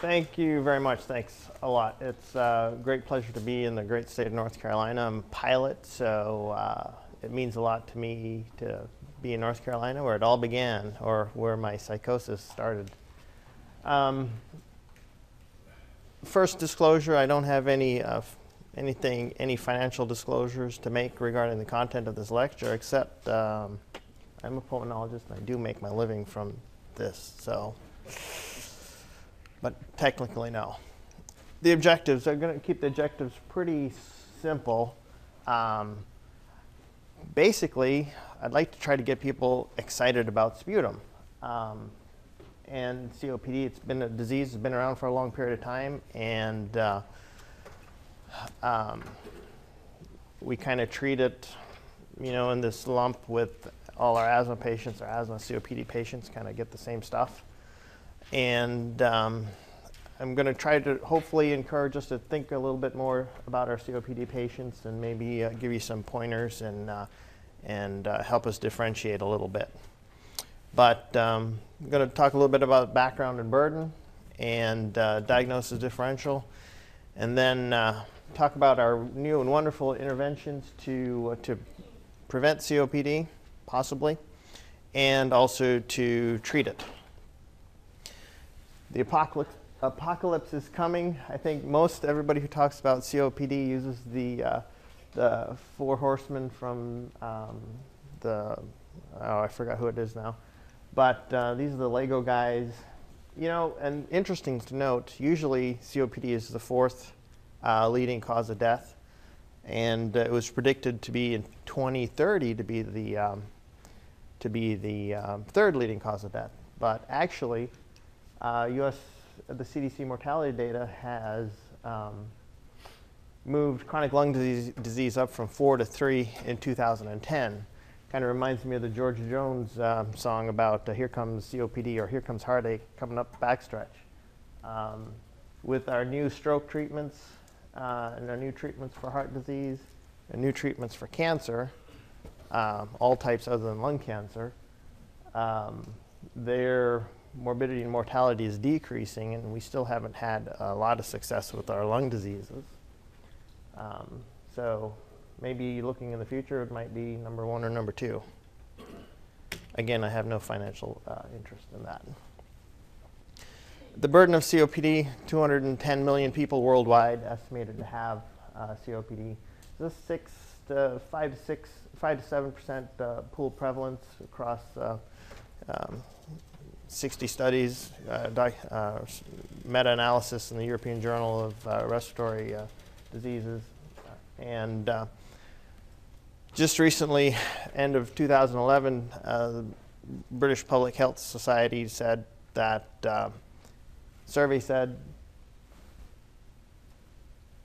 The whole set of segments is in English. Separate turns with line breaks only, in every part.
Thank you very much. Thanks a lot. It's a great pleasure to be in the great state of North Carolina. I'm a pilot, so it means a lot to me to be in North Carolina, where it all began, or where my psychosis started. First disclosure, I don't have any financial disclosures to make regarding the content of this lecture, except I'm a pulmonologist and I do make my living from this, so. But technically, no. The objectives, I'm going to keep the objectives pretty simple. Basically, I'd like to try to get people excited about sputum. And COPD, it's been a disease that's been around for a long period of time, and we kind of treat it, in this lump with all our asthma patients. Our asthma COPD patients kind of get the same stuff. And I'm going to try to hopefully encourage us to think a little bit more about our COPD patients and maybe give you some pointers and help us differentiate a little bit. But I'm going to talk a little bit about background and burden and diagnosis differential, and then talk about our new and wonderful interventions to prevent COPD, possibly, and also to treat it. The apocalypse is coming. I think most everybody who talks about COPD uses the four horsemen from I forgot who it is now. But these are the Lego guys. And interesting to note, usually COPD is the fourth leading cause of death. And it was predicted to be in 2030 to be the third leading cause of death. But actually, the CDC mortality data has moved chronic lung disease up from 4 to 3 in 2010. Kind of reminds me of the George Jones song about here comes COPD or here comes heartache coming up the backstretch. With our new stroke treatments and our new treatments for heart disease and new treatments for cancer, all types other than lung cancer, their morbidity and mortality is decreasing, and we still haven't had a lot of success with our lung diseases. So maybe looking in the future, it might be number 1 or number 2. Again, I have no financial interest in that. The burden of COPD, 210 million people worldwide estimated to have COPD. This 5 to 7% pooled prevalence across 60 studies, meta-analysis in the European Journal of Respiratory Diseases. And just recently, end of 2011, the British Public Health Society said that, survey said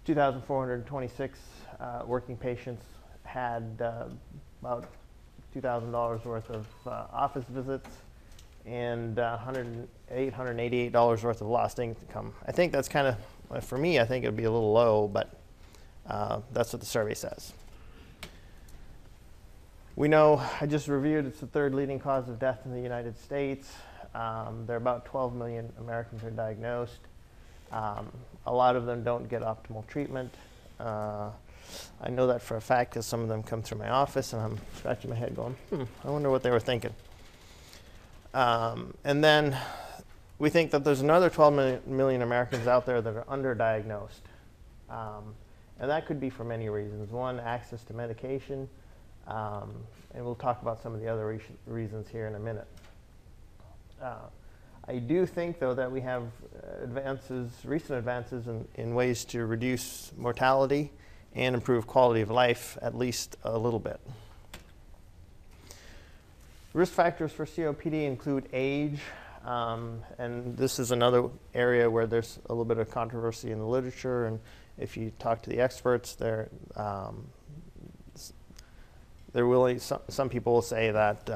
2,426 working patients had about $2,000 worth of office visits and $888 worth of lost income. I think that's kind of, for me, I think it would be a little low, but that's what the survey says. We know, I just reviewed, it's the third leading cause of death in the United States. There are about 12 million Americans who are diagnosed. A lot of them don't get optimal treatment. I know that for a fact because some of them come through my office and I'm scratching my head going, I wonder what they were thinking. And then we think that there's another 12 million Americans out there that are underdiagnosed. And that could be for many reasons. One, access to medication. And we'll talk about some of the other reasons here in a minute. I do think, though, that we have recent advances in ways to reduce mortality and improve quality of life, at least a little bit. Risk factors for COPD include age, and this is another area where there's a little bit of controversy in the literature, and if you talk to the experts, some people will say that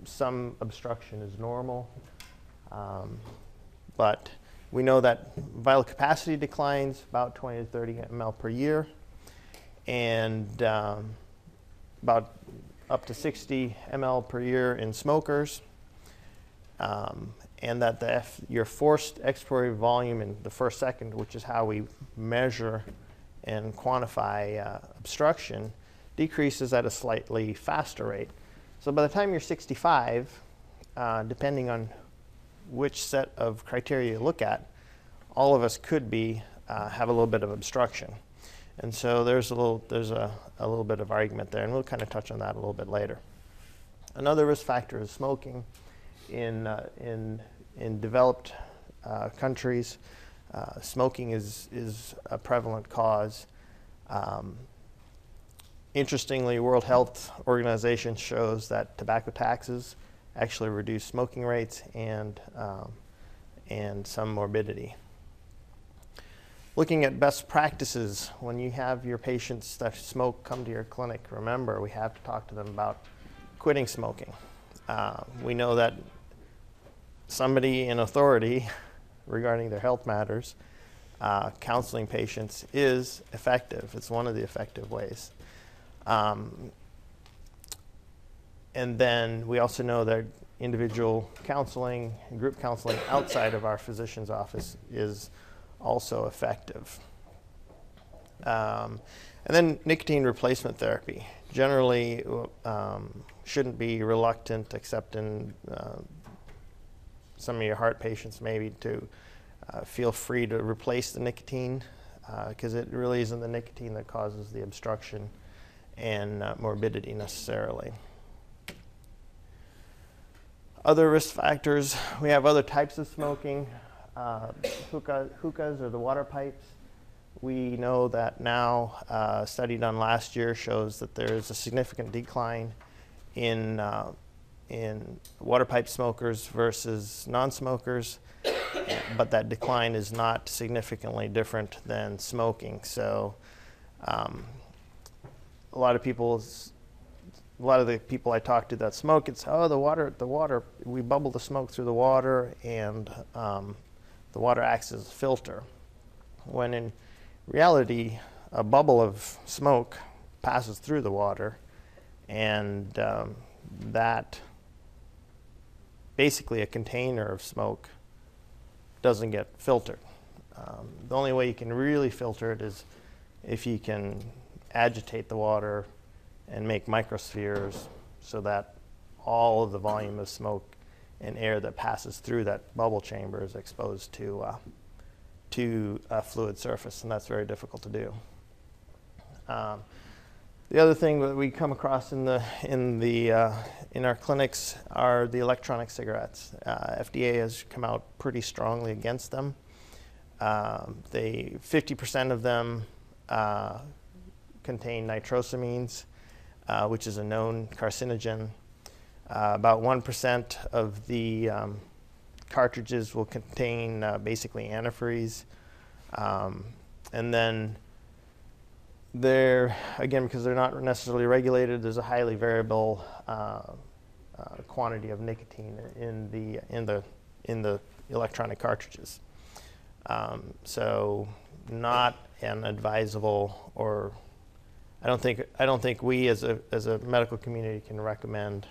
some obstruction is normal, but we know that vital capacity declines about 20 to 30 ml per year, and about up to 60 ml per year in smokers. and that your forced expiratory volume in the first second, which is how we measure and quantify obstruction, decreases at a slightly faster rate. So by the time you're 65, depending on which set of criteria you look at, all of us could have a little bit of obstruction. And so there's a little bit of argument there, and we'll kind of touch on that a little bit later. Another risk factor is smoking. In developed countries, smoking is a prevalent cause. Interestingly, World Health Organization shows that tobacco taxes actually reduce smoking rates and some morbidity. Looking at best practices, when you have your patients that smoke come to your clinic, remember we have to talk to them about quitting smoking. We know that somebody in authority regarding their health matters, counseling patients is effective. It's one of the effective ways. And then we also know that individual counseling, group counseling outside of our physician's office is also effective. And then nicotine replacement therapy. Generally, shouldn't be reluctant, except in some of your heart patients maybe, to feel free to replace the nicotine, because it really isn't the nicotine that causes the obstruction and morbidity necessarily. Other risk factors, we have other types of smoking. Hookahs or the water pipes. We know that now, a study done last year shows that there is a significant decline in water pipe smokers versus non-smokers, but that decline is not significantly different than smoking. So a lot of the people I talk to that smoke, it's, oh, the water, we bubble the smoke through the water, and the water acts as a filter. When in reality, a bubble of smoke passes through the water, and that basically a container of smoke doesn't get filtered. The only way you can really filter it is if you can agitate the water and make microspheres so that all of the volume of smoke and air that passes through that bubble chamber is exposed to a fluid surface, and that's very difficult to do. The other thing that we come across in our clinics are the electronic cigarettes. FDA has come out pretty strongly against them. 50% of them contain nitrosamines, which is a known carcinogen. About 1% of the cartridges will contain basically antifreeze. And then again, because they're not necessarily regulated, there's a highly variable quantity of nicotine in the electronic cartridges. So not an advisable, or I don't think we as a medical community can recommend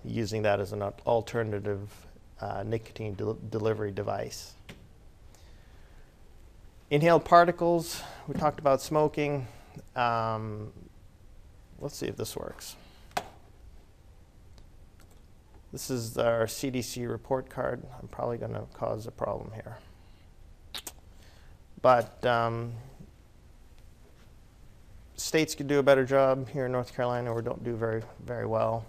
using that as an alternative nicotine delivery device. Inhaled particles, we talked about smoking. Let's see if this works. This is our CDC report card. I'm probably going to cause a problem here. But states could do a better job. Here in North Carolina, we don't do very, very well.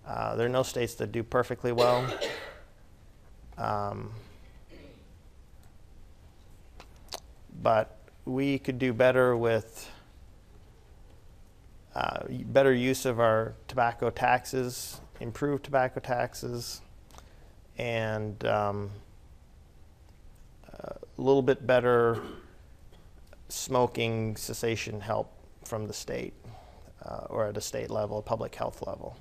There are no states that do perfectly well. But we could do better with better use of our tobacco taxes, improved tobacco taxes, and a little bit better smoking cessation help from the state or at a state level, a public health level.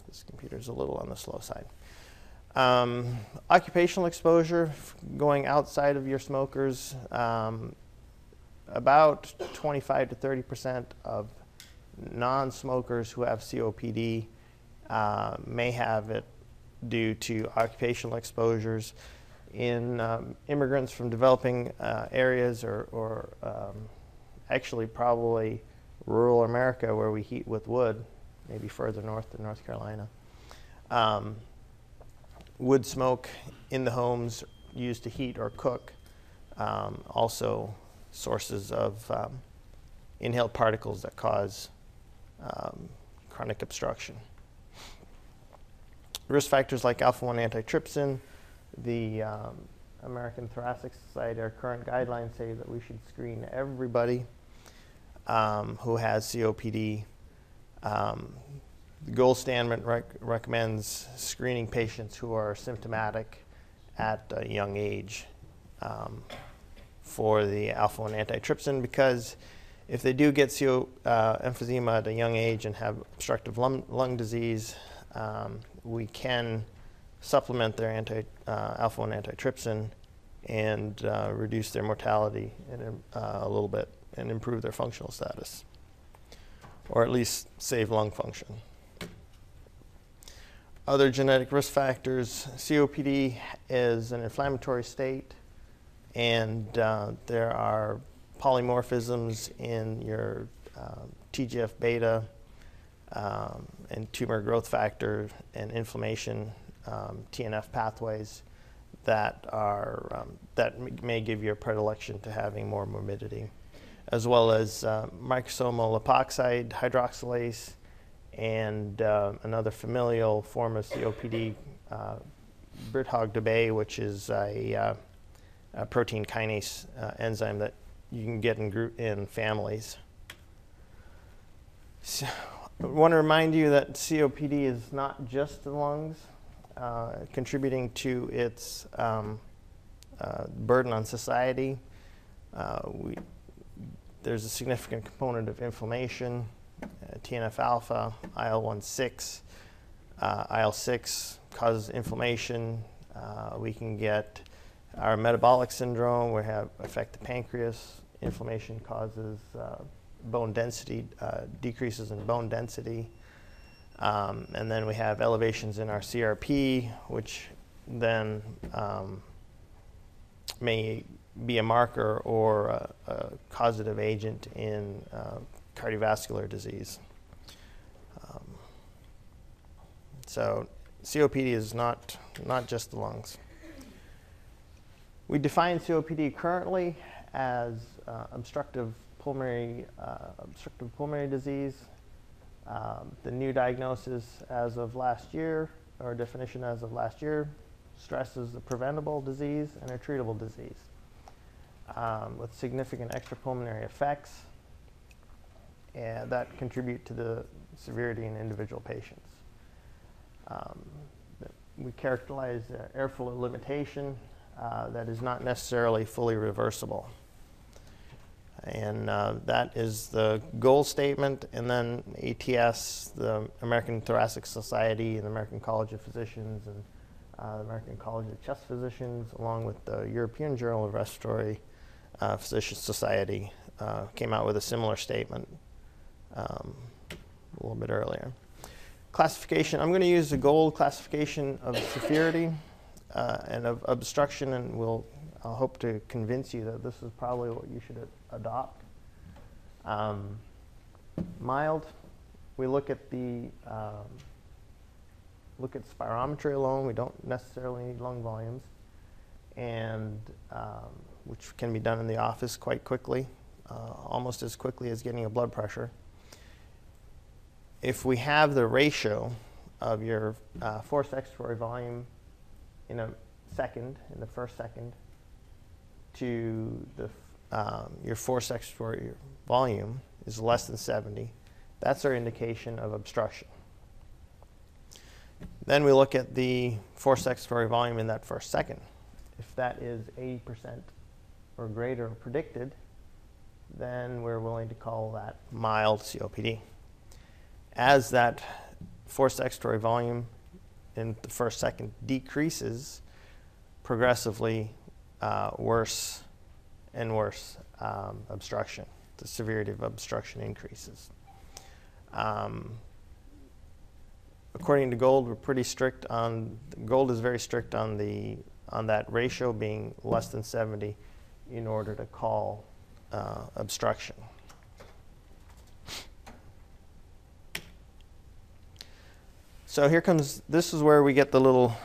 This computer's a little on the slow side. Occupational exposure, going outside of your smokers, about 25 to 30% of non-smokers who have COPD may have it due to occupational exposures in immigrants from developing areas, or actually probably rural America where we heat with wood, maybe further north than North Carolina. Wood smoke in the homes used to heat or cook, also sources of inhaled particles that cause chronic obstruction. Risk factors like alpha-1 antitrypsin, the American Thoracic Society, our current guidelines say that we should screen everybody who has COPD. The gold standard recommends screening patients who are symptomatic at a young age for the alpha-1 antitrypsin, because if they do get emphysema at a young age and have obstructive lung disease, we can supplement their alpha-1 antitrypsin and reduce their mortality a little bit and improve their functional status, or at least save lung function. Other genetic risk factors: COPD is an inflammatory state, and there are polymorphisms in your TGF-beta and tumor growth factor and inflammation TNF pathways that may give you a predilection to having more morbidity, as well as microsomal lipoxide hydroxylase and another familial form of COPD, Burdon, which is a protein kinase enzyme that you can get in families. So I want to remind you that COPD is not just the lungs contributing to its burden on society. There's a significant component of inflammation, TNF-alpha, IL-1/6, IL-6 causes inflammation. We can get our metabolic syndrome, we have affect the pancreas. Inflammation causes bone density, decreases in bone density. And then we have elevations in our CRP, which then may be a marker or a causative agent in cardiovascular disease. So COPD is not just the lungs. We define COPD currently as obstructive pulmonary disease. The new diagnosis as of last year, or definition as of last year, stresses a preventable disease and a treatable disease with significant extrapulmonary effects and that contribute to the severity in individual patients. We characterize airflow limitation that is not necessarily fully reversible. And that is the goal statement. And then ATS, the American Thoracic Society, and the American College of Physicians, and the American College of Chest Physicians, along with the European Journal of Respiratory Physicians Society, came out with a similar statement a little bit earlier. Classification, I'm going to use the gold classification of severity and of obstruction, and I'll hope to convince you that this is probably what you should adopt. Mild, we look at spirometry alone. We don't necessarily need lung volumes, and which can be done in the office quite quickly, almost as quickly as getting a blood pressure. If we have the ratio of your forced expiratory volume in the first second, to your forced expiratory volume is less than 70, that's our indication of obstruction. Then we look at the forced expiratory volume in that first second. If that is 80% or greater predicted, then we're willing to call that mild COPD. As that forced expiratory volume in the first second decreases, progressively worse and worse obstruction. The severity of obstruction increases. according to Gold, we're pretty strict on, Gold is very strict on that ratio being less than 70 in order to call obstruction. So here comes, this is where we get the little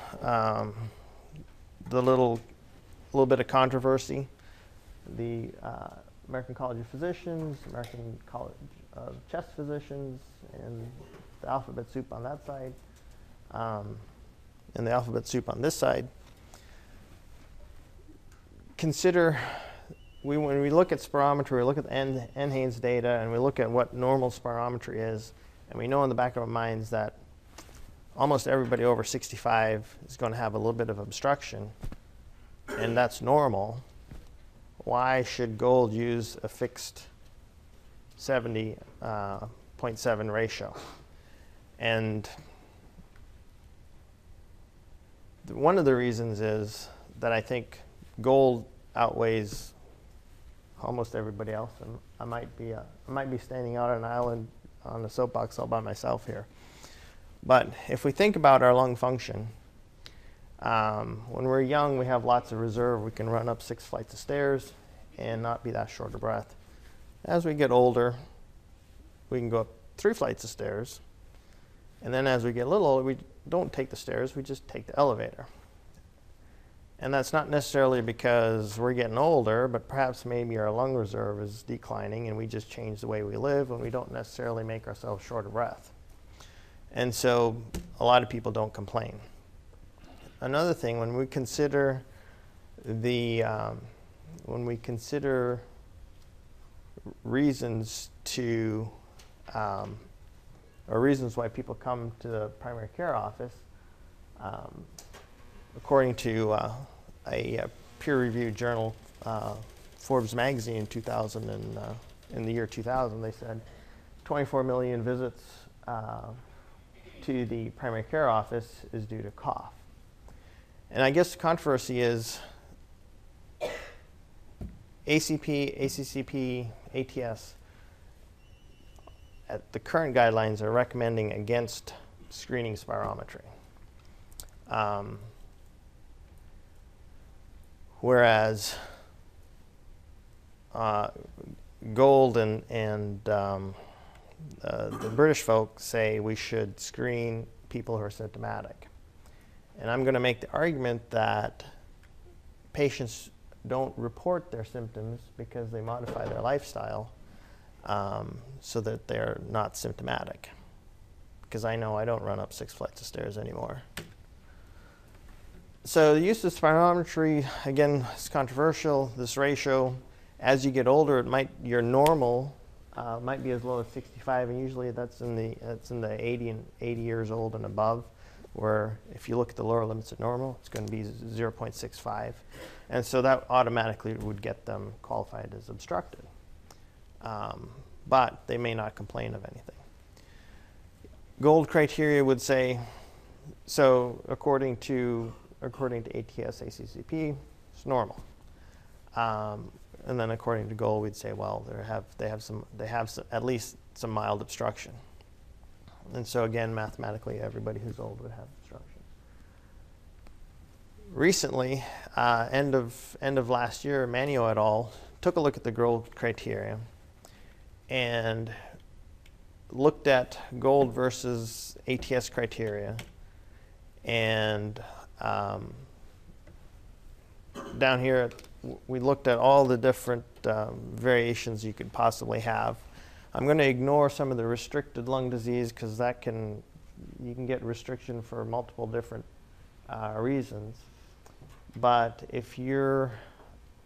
bit of controversy. The American College of Physicians, American College of Chest Physicians, and the alphabet soup on that side, and the alphabet soup on this side. Consider, when we look at spirometry, we look at the NHANES data, and we look at what normal spirometry is, and we know in the back of our minds that almost everybody over 65 is going to have a little bit of obstruction, and that's normal. Why should Gold use a fixed 70.7 ratio? And one of the reasons is that I think Gold outweighs almost everybody else, and I might be standing out on an island on a soapbox all by myself here. But if we think about our lung function, when we're young, we have lots of reserve. We can run up 6 flights of stairs and not be that short of breath. As we get older, we can go up 3 flights of stairs. And then as we get a little older, we don't take the stairs, we just take the elevator. And that's not necessarily because we're getting older, but perhaps maybe our lung reserve is declining and we just change the way we live and we don't necessarily make ourselves short of breath. And so a lot of people don't complain. Another thing, when we consider reasons to, or reasons why people come to the primary care office, according to a peer-reviewed journal, Forbes magazine in the year 2000, they said 24 million visits to the primary care office is due to cough. And I guess the controversy is ACP, ACCP, ATS, at the current guidelines are recommending against screening spirometry. Whereas Gold and the British folks say we should screen people who are symptomatic. And I'm going to make the argument that patients don't report their symptoms because they modify their lifestyle so that they're not symptomatic. Because I know I don't run up 6 flights of stairs anymore. So the use of spirometry, again, is controversial. This ratio, as you get older, your normal might be as low as 65, and usually that's in the 80 years old and above, where if you look at the lower limits of normal, it's going to be 0.65. And so that automatically would get them qualified as obstructed. But they may not complain of anything. Gold criteria would say, so according to ATS, ACCP, it's normal. And then according to Gold, we'd say, well, they have at least some mild obstruction. And so again, mathematically, everybody who's old would have obstruction. Recently, end of last year, Manio et al. Took a look at the Gold criteria and looked at Gold versus ATS criteria, and down here we looked at all the different variations you could possibly have. I'm going to ignore some of the restricted lung disease because you can get restriction for multiple different reasons. But if you're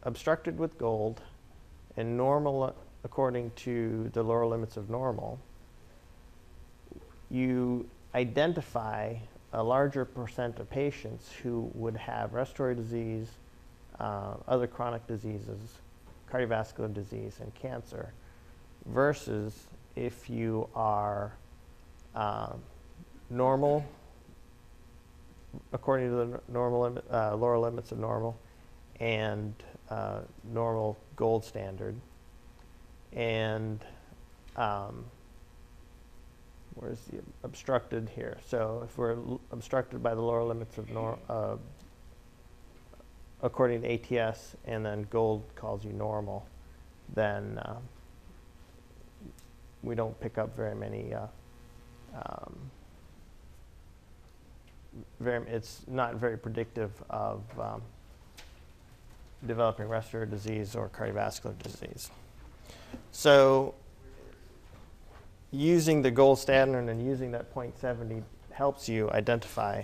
obstructed with Gold and normal according to the lower limits of normal, you identify a larger percent of patients who would have respiratory disease, other chronic diseases, cardiovascular disease, and cancer, versus if you are normal according to the lower limits of normal and normal Gold standard, and where's the obstructed here? So if we're obstructed by the lower limits of according to ATS, and then gold calls you normal, then we don't pick up very many. It's not very predictive of developing respiratory disease or cardiovascular disease. So using the gold standard and using that 0.70 helps you identify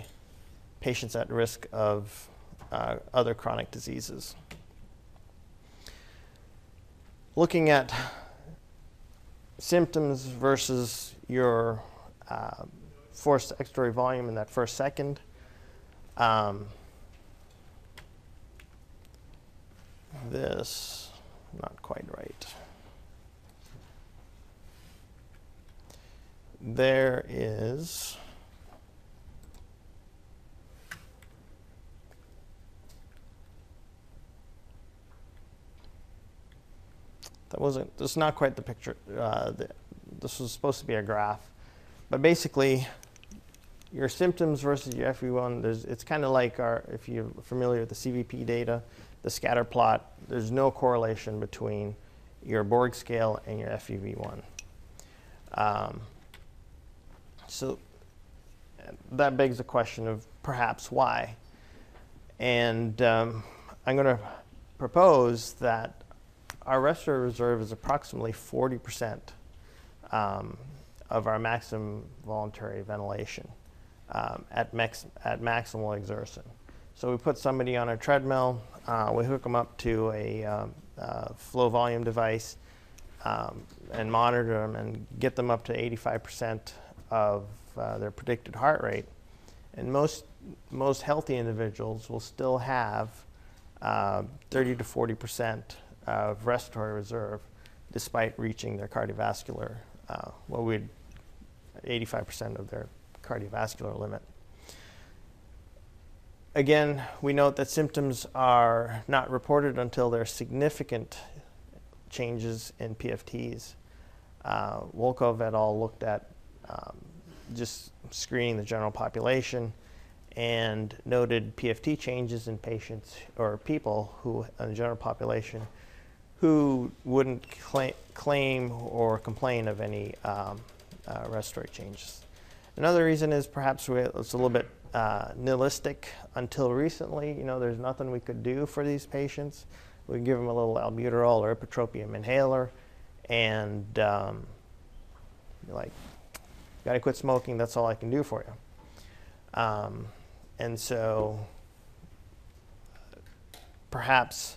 patients at risk of other chronic diseases. Looking at symptoms versus your forced expiratory volume in that first second. This, not quite right. There is this is not quite the picture. This was supposed to be a graph, but basically your symptoms versus your FEV1, it's kind of like if you're familiar with the CVP data, the scatter plot, there's no correlation between your Borg scale and your FEV1. So that begs the question of perhaps why. And I'm going to propose that our respiratory reserve is approximately 40% of our maximum voluntary ventilation at maximal exertion. So we put somebody on a treadmill, we hook them up to a flow volume device and monitor them and get them up to 85% of their predicted heart rate. And most healthy individuals will still have 30 to 40% of respiratory reserve despite reaching their cardiovascular, 85% of their cardiovascular limit. Again, we note that symptoms are not reported until there are significant changes in PFTs. Volkov et al. Looked at just screening the general population and noted PFT changes in patients or people who, in the general population, who wouldn't claim or complain of any respiratory changes. Another reason is perhaps it's a little bit nihilistic. Until recently, there's nothing we could do for these patients. We can give them a little albuterol or ipratropium inhaler, and you're like, got to quit smoking. That's all I can do for you. And so perhaps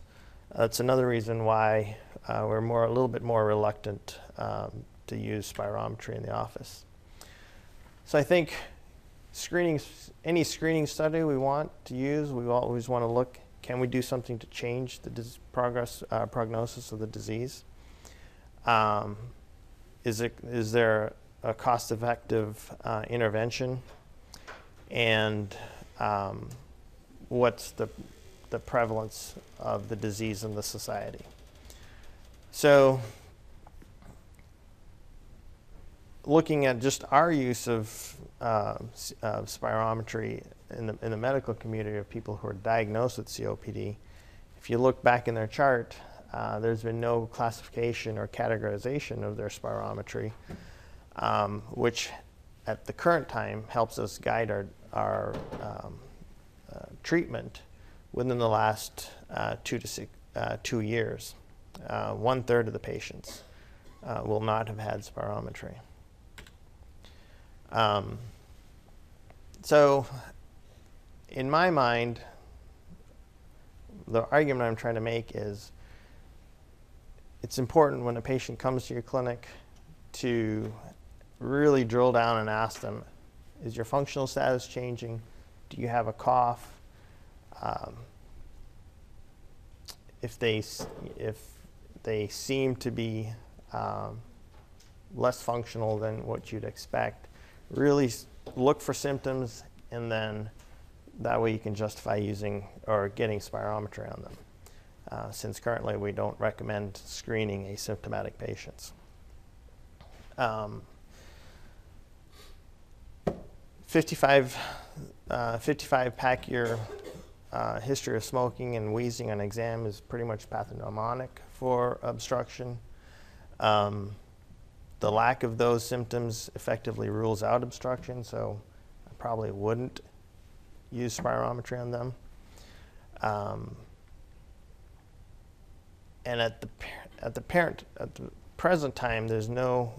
that's another reason why we're a little bit more reluctant to use spirometry in the office. So I think any screening study we want to use, we always want to look, can we do something to change the prognosis of the disease? Is there a cost-effective intervention? And what's the prevalence of the disease in the society? So looking at just our use of spirometry in the medical community of people who are diagnosed with COPD, if you look back in their chart, there's been no classification or categorization of their spirometry, which at the current time helps us guide our treatment within the last 2 years. 1/3 of the patients will not have had spirometry. So in my mind, the argument I'm trying to make is it's important when a patient comes to your clinic to really drill down and ask them, is your functional status changing? Do you have a cough? If they seem to be less functional than what you'd expect, really look for symptoms, and then that way you can justify using or getting spirometry on them. Since currently we don't recommend screening asymptomatic patients. 55 pack-year history of smoking and wheezing on exam is pretty much pathognomonic for obstruction. The lack of those symptoms effectively rules out obstruction, so I probably wouldn't use spirometry on them. And at the present time, there's no,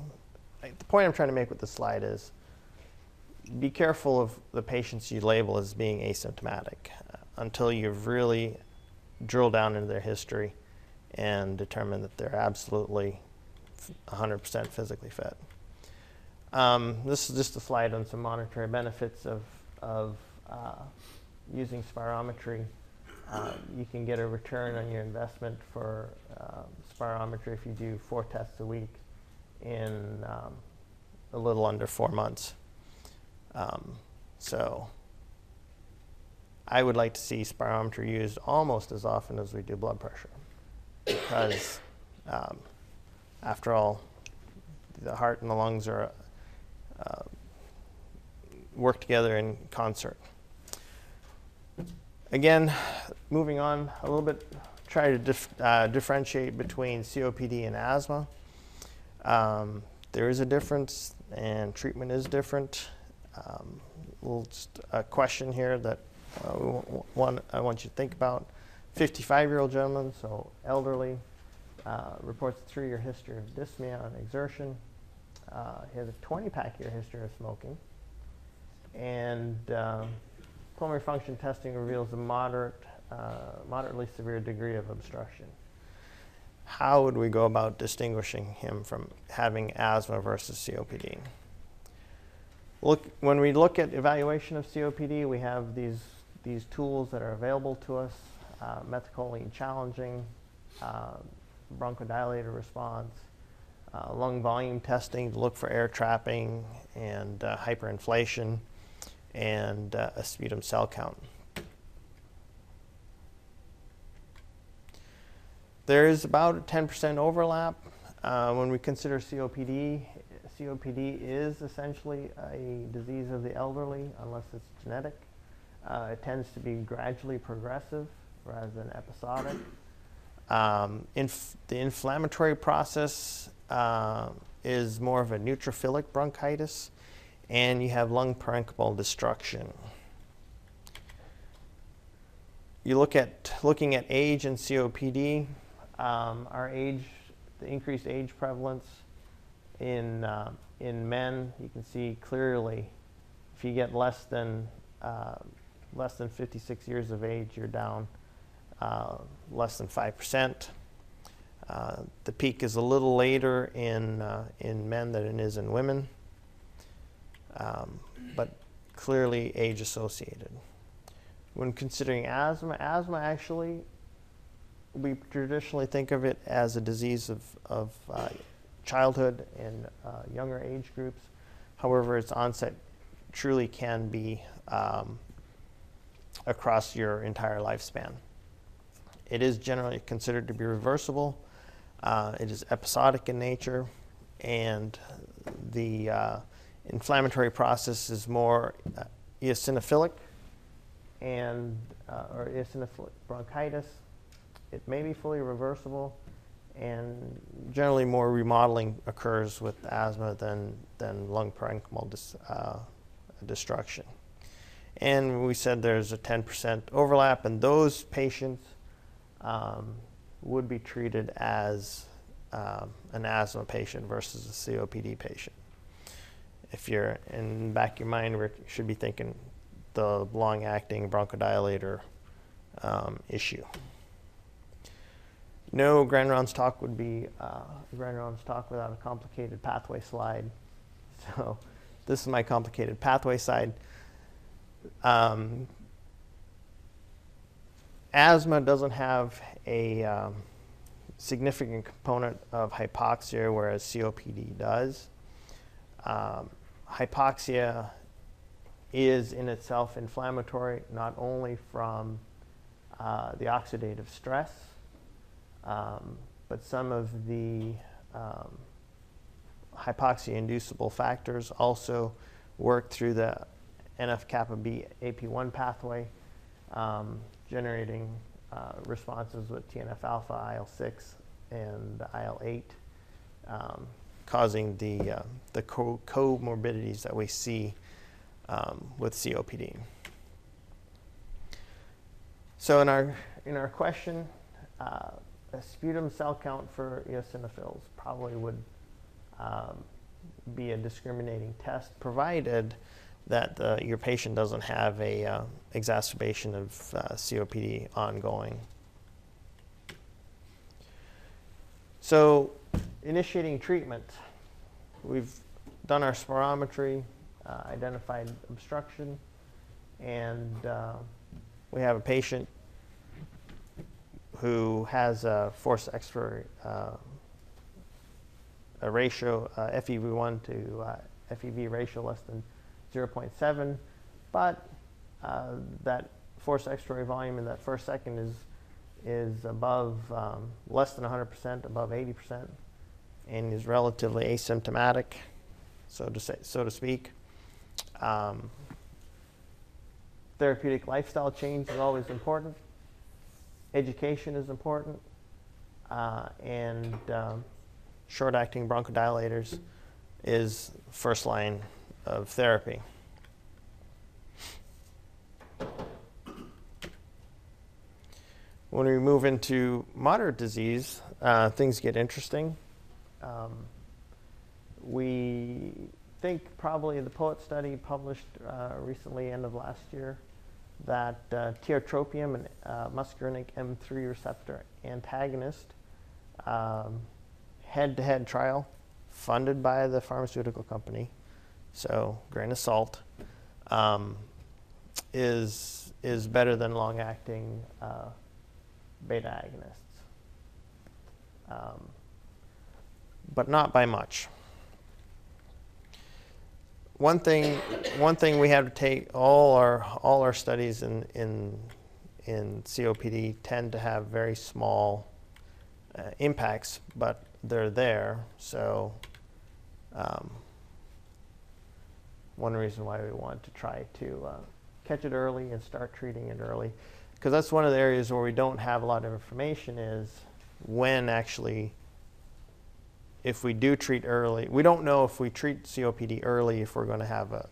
the point I'm trying to make with the slide is, be careful of the patients you label as being asymptomatic until you've really drilled down into their history and determined that they're absolutely 100% physically fit. This is just a slide on some monetary benefits of using spirometry. You can get a return on your investment for spirometry if you do 4 tests a week in a little under 4 months. So I would like to see spirometry used almost as often as we do blood pressure, because after all, the heart and the lungs are work together in concert. Again, moving on a little bit, try to differentiate between COPD and asthma. There is a difference, and treatment is different. Just a question here that I want you to think about. 55-year-old gentleman, so elderly, reports a 3-year history of dyspnea on exertion. He has a 20-pack-year history of smoking, and pulmonary function testing reveals a moderately severe degree of obstruction. How would we go about distinguishing him from having asthma versus COPD? When we look at evaluation of COPD, we have these tools that are available to us: methacholine challenging, bronchodilator response, lung volume testing to look for air trapping and hyperinflation, and a sputum cell count. There is about a 10% overlap when we consider COPD. COPD is essentially a disease of the elderly unless it's genetic. It tends to be gradually progressive rather than episodic. The inflammatory process is more of a neutrophilic bronchitis, and you have lung parenchymal destruction. You looking at age in COPD, the increased age prevalence in men, you can see clearly if you get less than 56 years of age, you're down less than 5%. The peak is a little later in men than it is in women, but clearly age associated. When considering asthma actually, we traditionally think of it as a disease of childhood and younger age groups. However, its onset truly can be across your entire lifespan. It is generally considered to be reversible. It is episodic in nature, and the inflammatory process is more eosinophilic or eosinophilic bronchitis. It may be fully reversible, and generally more remodeling occurs with asthma than lung parenchymal destruction. And we said there's a 10% overlap, and those patients would be treated as an asthma patient versus a COPD patient. If you're in the back of your mind, we should be thinking the long-acting bronchodilator issue. No Grand-Rounds talk would be Grand-Rounds talk without a complicated pathway slide. So this is my complicated pathway slide. Asthma doesn't have a significant component of hypoxia, whereas COPD does. Hypoxia is in itself inflammatory, not only from the oxidative stress, but some of the hypoxia-inducible factors also work through the NF-kappa B AP1 pathway, generating responses with TNF-alpha, IL-6, and IL-8, causing the comorbidities that we see with COPD. So in our question, a sputum cell count for eosinophils probably would be a discriminating test, provided that your patient doesn't have a exacerbation of COPD ongoing. So initiating treatment, we've done our spirometry, identified obstruction, and we have a patient who has a forced expiratory a ratio, FEV1 to FEV ratio less than 0.7, but that forced expiratory volume in that first second is above less than 100%, above 80%, and is relatively asymptomatic, so to speak. Therapeutic lifestyle change is always important. Education is important, and short-acting bronchodilators is first line of therapy. When we move into moderate disease, things get interesting. We think probably the POET study published recently, end of last year, that tiotropium, an muscarinic M3 receptor antagonist, head-to-head trial funded by the pharmaceutical company, so grain of salt, is better than long-acting beta agonists, but not by much. One thing we have to take, all our studies in COPD tend to have very small impacts, but they're there. So one reason why we want to try to catch it early and start treating it early, because that's one of the areas where we don't have a lot of information, is when actually, if we do treat early, we don't know if we treat COPD early if we're going to have a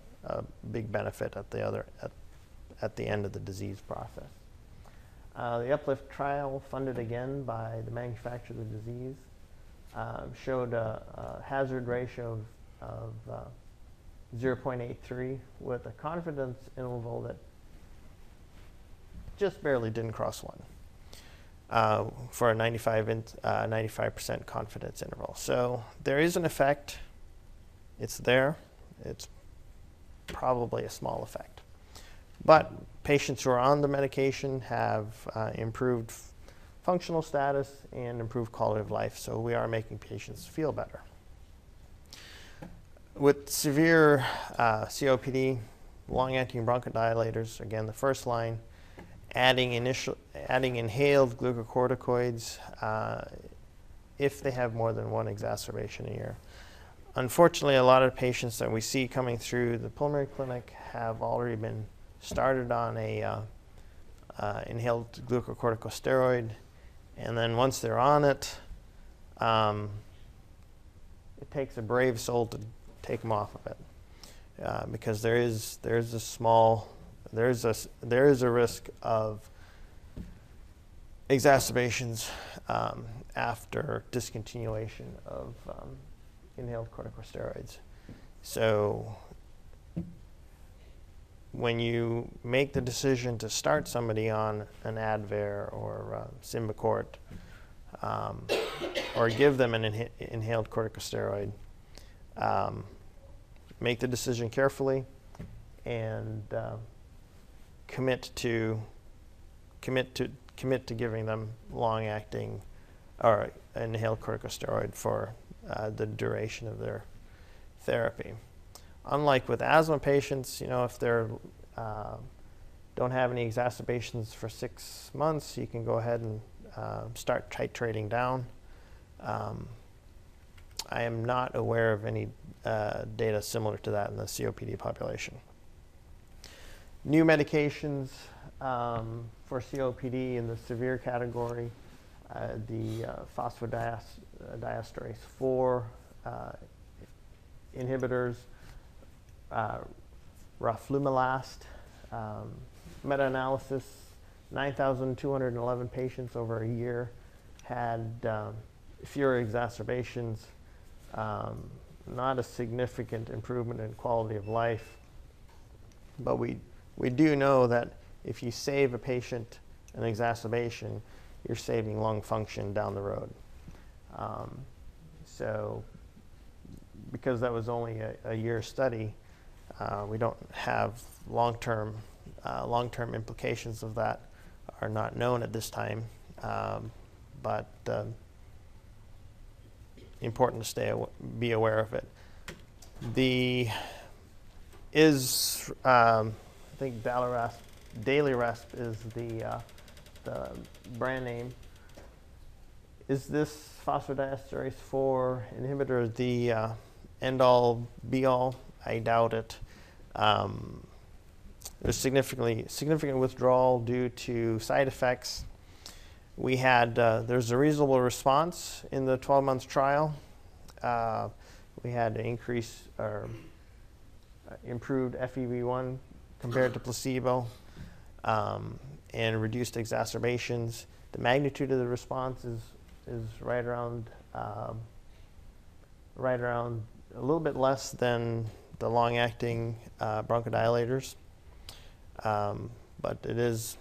big benefit at the end of the disease process. The UPLIFT trial, funded again by the manufacturer of the disease, showed a hazard ratio of 0.83 with a confidence interval that just barely didn't cross 1. For a 95% confidence interval. So there is an effect. It's there. It's probably a small effect. But patients who are on the medication have improved functional status and improved quality of life. So we are making patients feel better. With severe COPD, long-acting bronchodilators, again, the first line, adding inhaled glucocorticoids if they have more than one exacerbation a year. Unfortunately, a lot of patients that we see coming through the pulmonary clinic have already been started on a inhaled glucocorticosteroid, and then once they're on it, it takes a brave soul to take them off of it, because there is a risk of exacerbations after discontinuation of inhaled corticosteroids. So when you make the decision to start somebody on an Advair or Symbicort, or give them an inhaled corticosteroid, make the decision carefully and commit to giving them long-acting or inhaled corticosteroid for the duration of their therapy. Unlike with asthma patients, if they're don't have any exacerbations for 6 months, you can go ahead and start titrating down. I am not aware of any data similar to that in the COPD population. New medications for COPD in the severe category, the phosphodiesterase 4 inhibitors, Roflumilast, meta-analysis, 9,211 patients over a year had fewer exacerbations, not a significant improvement in quality of life. But we do know that if you save a patient an exacerbation, you're saving lung function down the road. So because that was only a year study, we don't have long-term implications of that are not known at this time, but important to be aware of it. I think Daliresp is the brand name. Is this phosphodiesterase 4 inhibitor the end-all, be-all? I doubt it. There's significant withdrawal due to side effects. We had there's a reasonable response in the 12-month trial. We had an increase or improved FEV1 compared to placebo, and reduced exacerbations. The magnitude of the response is right around a little bit less than the long-acting bronchodilators, but it is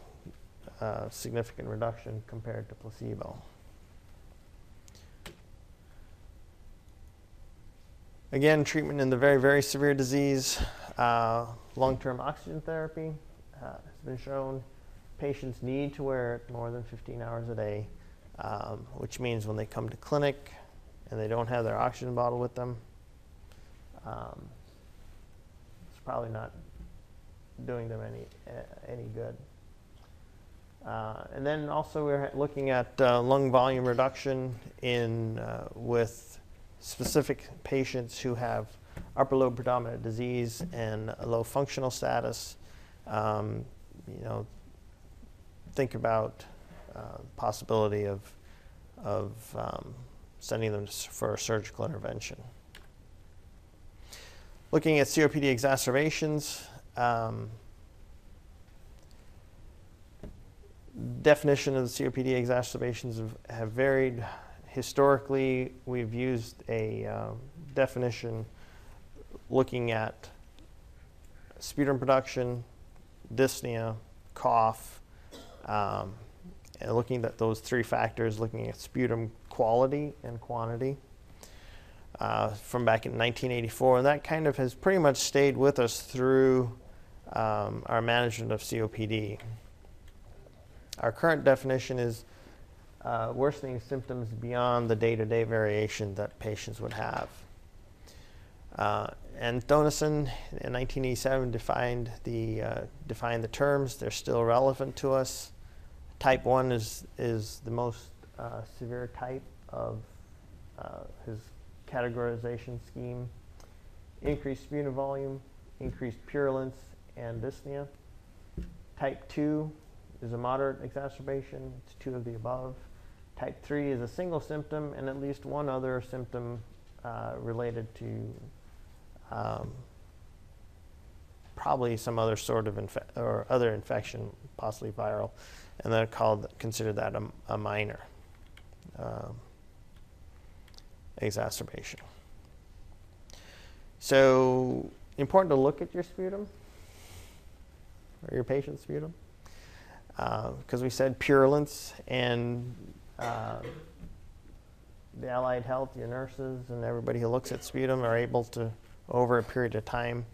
a significant reduction compared to placebo. Again, treatment in the very, very severe disease, long-term oxygen therapy has been shown. Patients need to wear it more than 15 hours a day, which means when they come to clinic and they don't have their oxygen bottle with them, it's probably not doing them any good. And then also we're looking at lung volume reduction with specific patients who have upper lobe predominant disease and a low functional status. Think about possibility of sending them for a surgical intervention. Looking at COPD exacerbations, definition of the COPD exacerbations have varied. Historically, we've used a definition looking at sputum production, dyspnea, cough, and looking at those three factors, looking at sputum quality and quantity from back in 1984. And that kind of has pretty much stayed with us through our management of COPD. Our current definition is worsening symptoms beyond the day-to-day variation that patients would have. And Thonison in 1987 defined the terms. They're still relevant to us. Type 1 is the most severe type of his categorization scheme. Increased sputum volume, increased purulence, and dyspnea. Type 2 is a moderate exacerbation. It's 2 of the above. Type 3 is a single symptom and at least one other symptom related to probably some other sort of other infection, possibly viral, and they're consider that a minor exacerbation. So important to look at your sputum or your patient's sputum, because we said purulence, and the allied health, your nurses and everybody who looks at sputum are able to, over a period of time,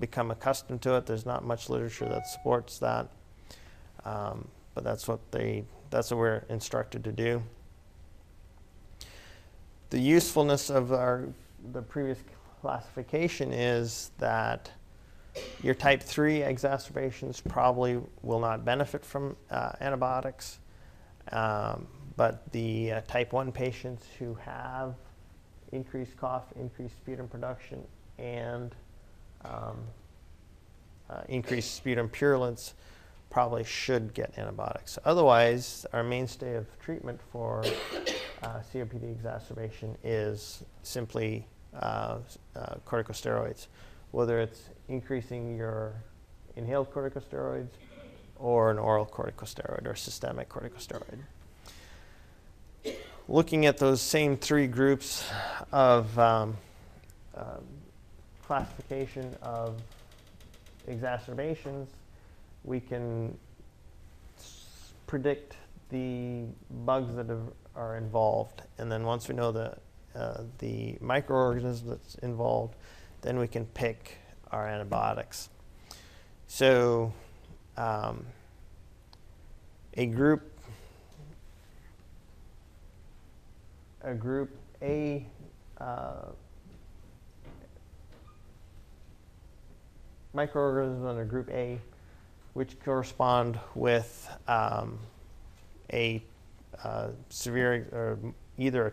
become accustomed to it. There's not much literature that supports that, but that's what we're instructed to do. The usefulness of the previous classification is that your type 3 exacerbations probably will not benefit from antibiotics, but the type 1 patients who have increased cough, increased sputum production, and increased sputum purulence probably should get antibiotics. Otherwise, our mainstay of treatment for COPD exacerbation is simply corticosteroids, whether it's increasing your inhaled corticosteroids or an oral corticosteroid or systemic corticosteroid. Looking at those same three groups of classification of exacerbations, we can predict the bugs that are involved. And then once we know the microorganism that's involved, then we can pick our antibiotics. So a group A microorganisms under group A, which correspond with a severe or either a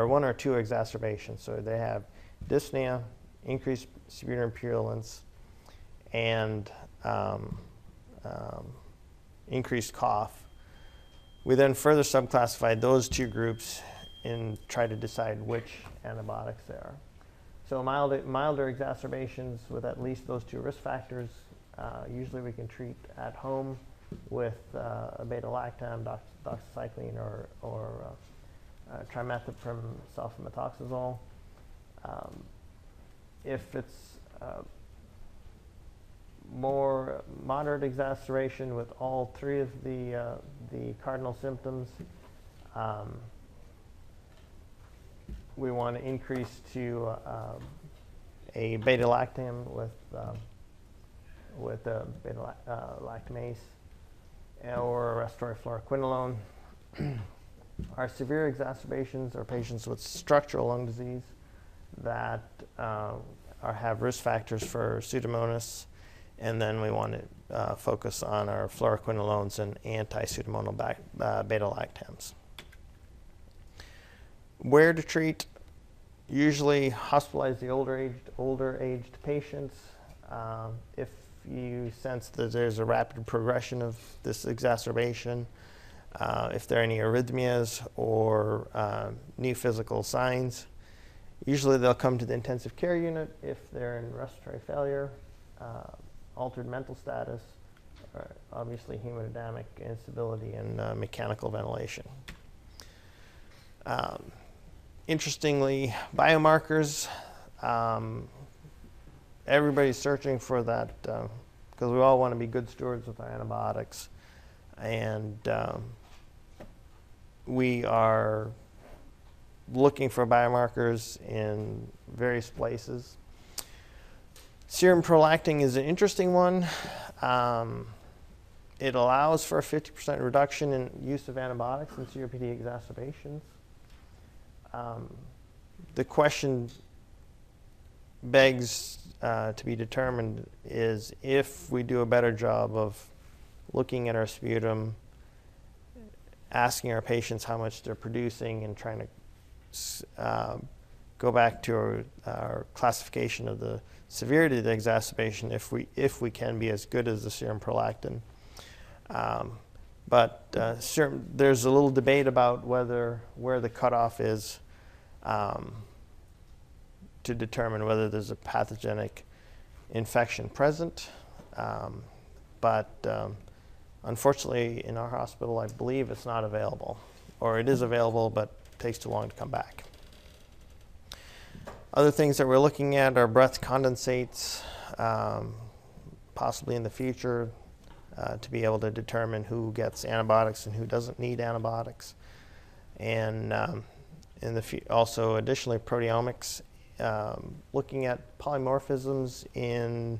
one or two exacerbations. So they have dyspnea, increased sputum purulence, and increased cough. We then further subclassified those two groups and try to decide which antibiotics they are. So milder exacerbations with at least those two risk factors, usually we can treat at home with a beta-lactam, doxycycline, or trimethoprim sulfamethoxazole. If it's more moderate exacerbation with all three of the cardinal symptoms, we want to increase to a beta-lactam with a beta-lactamase or a respiratory fluoroquinolone. Our severe exacerbations are patients with structural lung disease that have risk factors for Pseudomonas, and then we want to focus on our fluoroquinolones and anti-Pseudomonal beta-lactams. Where to treat? Usually hospitalize the older aged patients. If you sense that there's a rapid progression of this exacerbation, if there are any arrhythmias or new physical signs, usually they'll come to the intensive care unit if they're in respiratory failure, altered mental status, or obviously hemodynamic instability and mechanical ventilation. Interestingly, biomarkers, everybody's searching for that because we all want to be good stewards with our antibiotics, and we are looking for biomarkers in various places. Serum prolactin is an interesting one. It allows for a 50% reduction in use of antibiotics in COPD exacerbations. The question begs to be determined is if we do a better job of looking at our sputum, asking our patients how much they're producing, and trying to go back to our classification of the severity of the exacerbation, if we can be as good as the serum prolactin. But there's a little debate about where the cutoff is to determine whether there's a pathogenic infection present. But unfortunately, in our hospital, I believe it's not available, or it is available, but takes too long to come back. Other things that we're looking at are breath condensates, possibly in the future, to be able to determine who gets antibiotics and who doesn't need antibiotics. And also additionally proteomics, looking at polymorphisms in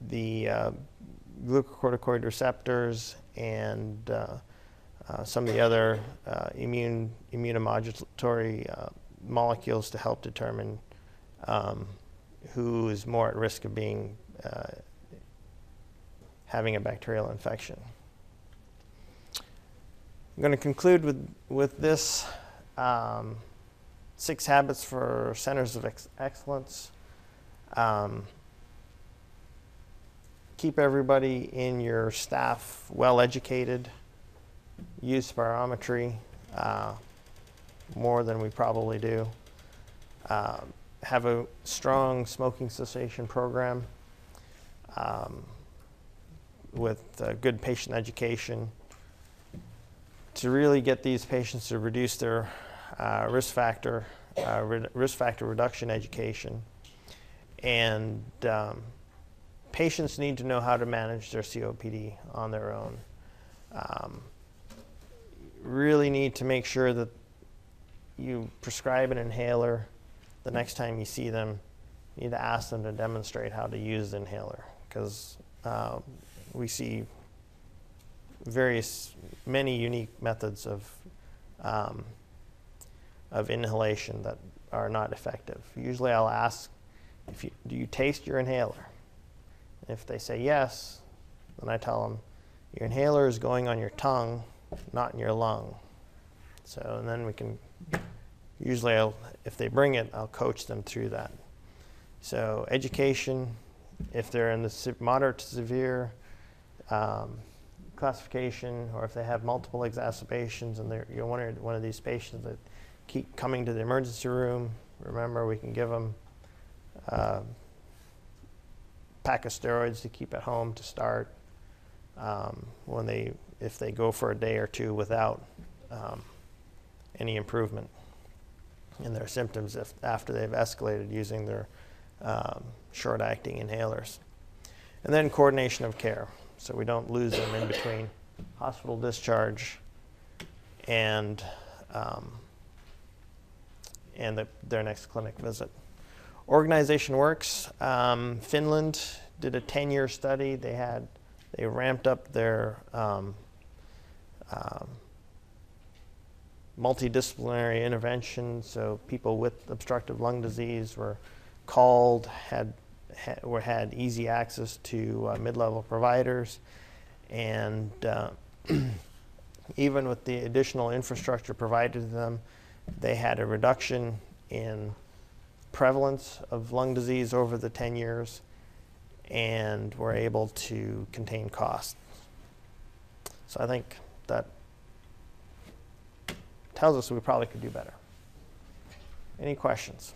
the glucocorticoid receptors and some of the other immunomodulatory molecules to help determine who is more at risk of having a bacterial infection. I'm going to conclude with this 6 habits for centers of excellence. Keep everybody in your staff well educated. Use spirometry more than we probably do. Have a strong smoking cessation program with good patient education to really get these patients to reduce their risk factor reduction education. And patients need to know how to manage their COPD on their own. Really need to make sure that you prescribe an inhaler. The next time you see them, you need to ask them to demonstrate how to use the inhaler, because we see many unique methods of inhalation that are not effective. Usually I'll ask, do you taste your inhaler? If they say yes, then I tell them, your inhaler is going on your tongue, not in your lung. So, and then we can, usually if they bring it, I'll coach them through that. So education, if they're in the moderate to severe classification, or if they have multiple exacerbations and you're one of these patients that keep coming to the emergency room, remember we can give them a pack of steroids to keep at home to start if they go for a day or two without any improvement in their symptoms after they've escalated using their short-acting inhalers. And then coordination of care, so we don't lose them in between hospital discharge and their next clinic visit. Organization works. Finland did a 10-year study. They ramped up their multidisciplinary intervention, so people with obstructive lung disease were called, had easy access to mid-level providers, and even with the additional infrastructure provided to them, they had a reduction in prevalence of lung disease over the 10 years and were able to contain costs. So I think that tells us we probably could do better. Any questions?